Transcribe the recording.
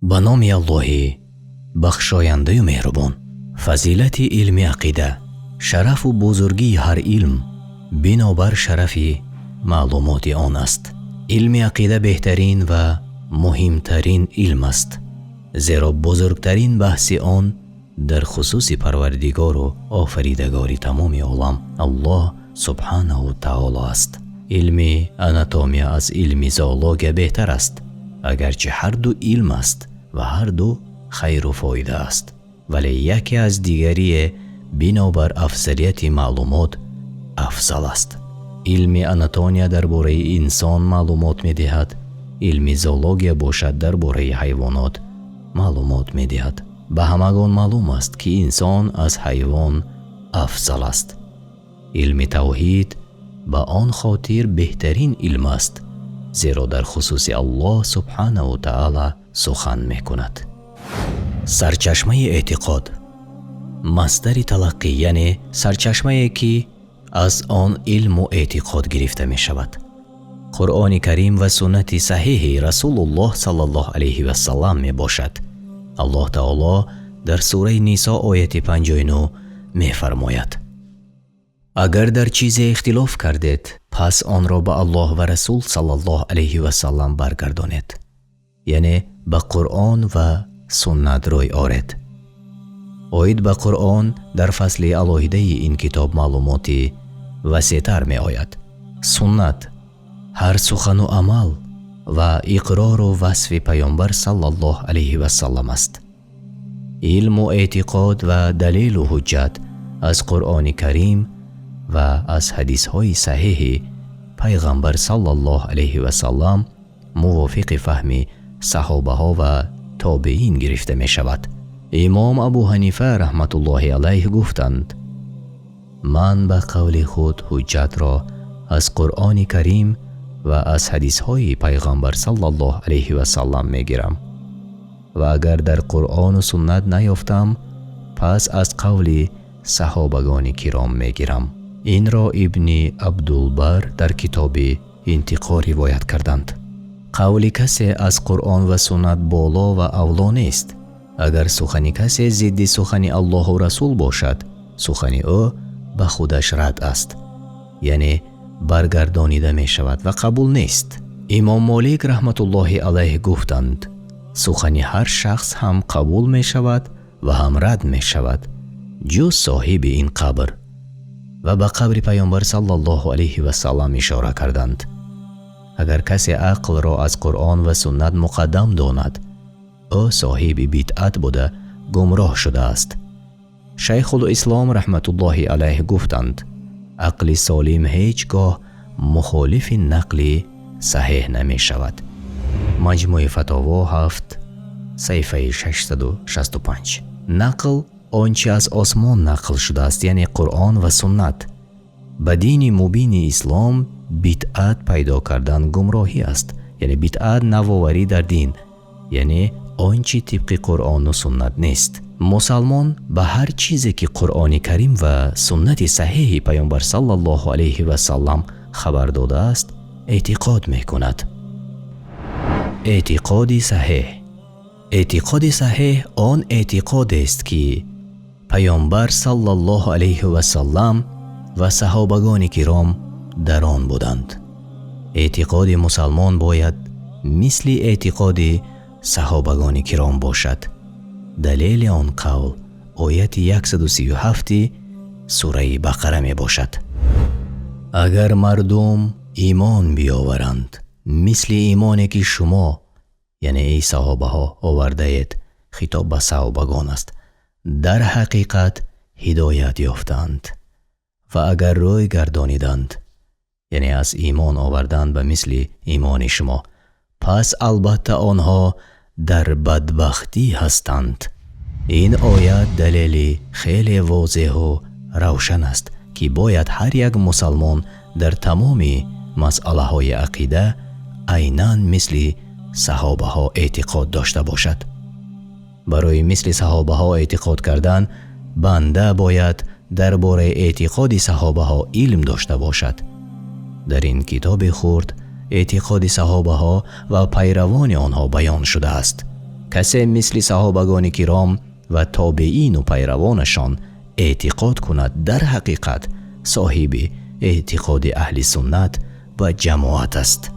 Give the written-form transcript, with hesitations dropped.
به نام الله بخشاینده و مهربان. فضیلت علم عقیده، شرف و بزرگی هر علم بنابر شرف معلومات آن است. علم عقیده بهترین و مهمترین علم است، زیرا بزرگترین بحث آن در خصوص پروردگار و آفریدگار تمام عالم الله سبحانه و تعالی است. علم آناتومیا از علم زئولوژی بهتر است، اگرچه هر دو علم است و هر دو خیر و فایده است، ولی یکی از دیگری بنابر افضلیت معلومات افضل است. علم آناتومیا درباره انسان معلومات می‌دهد، علم زئولوژی باشد درباره حیوانات معلومات می‌دهد. به همگان معلوم است که انسان از حیوان افضل است. علم توحید به آن خاطر بهترین علم است، زیرا در خصوص الله سبحانه و تعالی سخن می‌کند. سرچشمه اعتقاد، مصدر تلقی یعنی سرچشمه‌ای که از آن علم و اعتقاد گرفته می شود. قرآن کریم و سنت صحیح رسول الله صلی الله علیه و سلم می باشد. الله تعالی در سوره نساء آیت 59 می فرماید: اگر در چیزی اختلاف کردید پس آن را به الله و رسول صلی الله علیه و سلم برگردانید، یعنی به قرآن و سنت روی آرید. آید به قرآن در فصل علاهده این کتاب معلوماتی وسیع‌تر می آید. سنت هر سخن و عمل و اقرار و وصف پیامبر صلی الله علیه و سلم است. علم و اعتقاد و دلیل و حجت از قرآن کریم و از حدیث های صحیح پیغمبر صلی الله علیه و سلم موافق فهم صحابه ها و تابعین گرفته می شود. امام ابو حنیفه رحمت الله علیه گفتند: من به قول خود حجت را از قرآن کریم و از حدیث های پیغمبر صلی الله علیه و سلم می گیرم و اگر در قرآن و سنت نیافتم پس از قول صحابگان کرام می گیرم. این را ابن عبدالبر در کتاب انتقا روایت کردند. قول کسی از قرآن و سنت بالا و اولا نیست. اگر سخن کسی ضد سخن الله و رسول باشد، سخن او به خودش رد است، یعنی برگردانیده می شود و قبول نیست. امام مالک رحمت الله علیه گفتند: سخن هر شخص هم قبول می شود و هم رد می شود جز صاحب این قبر، و به قبر پیامبر صلی الله علیه و سلم اشاره کردند. اگر کسی عقل را از قرآن و سنت مقدم داند، او صاحب بدعت بوده گمراه شده است. شیخ الاسلام رحمت الله علیه گفتند: عقل سالم هیچگاه مخالف نقل صحیح نمی شود. مجموع فتاوا 7 صفحه 665. نقل آنچه از آسمان نقل شده است، یعنی قرآن و سنت. به دین مبین اسلام بدعت پیدا کردن گمراهی است، یعنی بدعت نوآوری در دین، یعنی آنچه طبق قرآن و سنت نیست. مسلمان به هر چیزی که قرآن کریم و سنت صحیح پیامبر صلی الله علیه و سلم خبر داده است اعتقاد می کند. اعتقاد صحیح. اعتقاد صحیح آن اعتقاد است که پیامبر صلی الله علیه و سلم و صحابگان کرام در آن بودند. اعتقاد مسلمان باید مثل اعتقاد صحابگان کرام باشد. دلیل آن قول آیت 137 سوره بقره می باشد: اگر مردم ایمان بیاورند مثل ایمانی که شما، یعنی ای صحابه ها، آورده اید، خطاب به صحابگان است، در حقیقت هدایت یافتند. و اگر روی گردانیدند، یعنی از ایمان آوردند به مثل ایمان شما، پس البته آنها در بدبختی هستند. این آیت دلیل خیلی واضح و روشن است که باید هر یک مسلمان در تمام مسئله های عقیده عیناً مثل صحابه ها اعتقاد داشته باشد. برای مثل صحابه ها اعتقاد کردن، بنده باید درباره اعتقاد صحابه ها علم داشته باشد. در این کتاب خرد اعتقاد صحابه ها و پیروان آنها بیان شده است. کسی مثل صحابگان کرام و تابعین و پیروانشان اعتقاد کند در حقیقت صاحب اعتقاد اهل سنت و جماعت است.